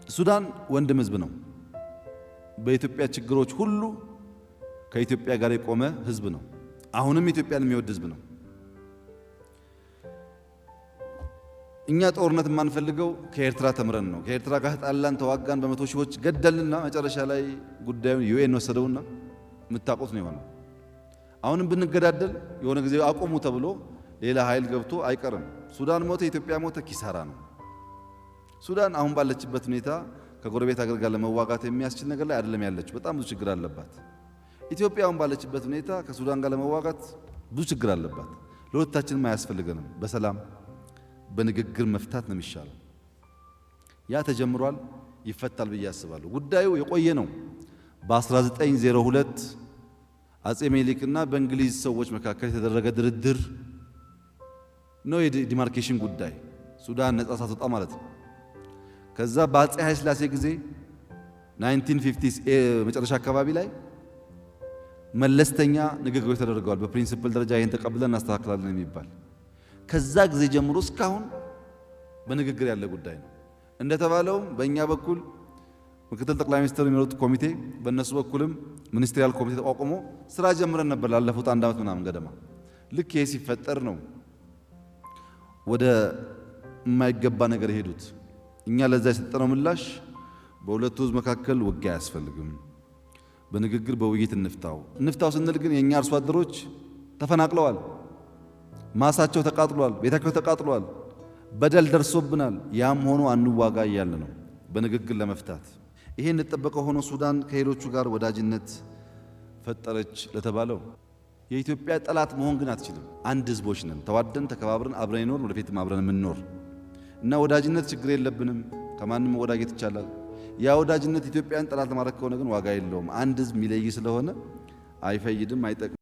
ሱዳን ወንድም ህዝብ ነው። በኢትዮጵያ ችግሮች ሁሉ ከኢትዮጵያ ጋር የቆመ ህዝብ ነው። አሁንም ኢትዮጵያን የሚወድ ህዝብ ነው። እኛ ጦርነት የማንፈልገው ከኤርትራ ተምረን ነው። ከኤርትራ ጋር ተጣላን፣ ተዋጋን፣ በመቶ ሺዎች ገደልና መጨረሻ ላይ ጉዳዩን ዩኤን ወሰደውና የምታውቁት ነው የሆነው። አሁንም ብንገዳደል የሆነ ጊዜ አቆሙ ተብሎ ሌላ ኃይል ገብቶ አይቀርም። ሱዳን ሞተ፣ ኢትዮጵያ ሞተ፣ ኪሳራ ነው። ሱዳን አሁን ባለችበት ሁኔታ ከጎረቤት ሀገር ጋር ለመዋጋት የሚያስችል ነገር ላይ አይደለም ያለችው። በጣም ብዙ ችግር አለባት። ኢትዮጵያ አሁን ባለችበት ሁኔታ ከሱዳን ጋር ለመዋጋት ብዙ ችግር አለባት። ለሁለታችንም አያስፈልገንም። በሰላም በንግግር መፍታት ነው የሚሻለው። ያ ተጀምሯል፣ ይፈታል ብዬ አስባለሁ። ጉዳዩ የቆየ ነው። በ1902 አጼ ምኒልክና በእንግሊዝ ሰዎች መካከል የተደረገ ድርድር ነው የዲማርኬሽን ጉዳይ፣ ሱዳን ነጻ ሳትወጣ ማለት ነው። ከዛ በአጼ ኃይለ ሥላሴ ጊዜ 1950 መጨረሻ አካባቢ ላይ መለስተኛ ንግግሮች ተደርገዋል። በፕሪንሲፕል ደረጃ ይሄን ተቀብለን እናስተካክላለን የሚባል ከዛ ጊዜ ጀምሮ እስካሁን በንግግር ያለ ጉዳይ ነው። እንደተባለውም በእኛ በኩል ምክትል ጠቅላይ ሚኒስትር የሚመሩት ኮሚቴ፣ በእነሱ በኩልም ሚኒስትሪያል ኮሚቴ ተቋቁሞ ስራ ጀምረን ነበር ላለፉት 1 ዓመት ምናምን ገደማ። ልክ ይሄ ሲፈጠር ነው ወደ የማይገባ ነገር የሄዱት። እኛ ለዛ የሰጠነው ምላሽ በሁለቱ ህዝብ መካከል ውጊያ አያስፈልግም፣ በንግግር በውይይት እንፍታው ስንል ግን የኛ አርሶ አደሮች ተፈናቅለዋል፣ ማሳቸው ተቃጥሏል፣ ቤታቸው ተቃጥሏል፣ በደል ደርሶብናል። ያም ሆኖ አንዋጋ እያለ ነው በንግግር ለመፍታት። ይሄ እንደተጠበቀ ሆኖ ሱዳን ከሌሎቹ ጋር ወዳጅነት ፈጠረች ለተባለው የኢትዮጵያ ጠላት መሆን ግን አትችልም። አንድ ህዝቦች ነን፣ ተዋደን ተከባብረን አብረን ይኖር ወደፊትም አብረን የምንኖር እና ወዳጅነት ችግር የለብንም። ከማንም መወዳጀት ይቻላል። ያ ወዳጅነት ኢትዮጵያን ጠላት ለማድረግ ከሆነ ግን ዋጋ የለውም። አንድ ህዝብ የሚለይ ስለሆነ አይፈይድም፣ አይጠቅምም።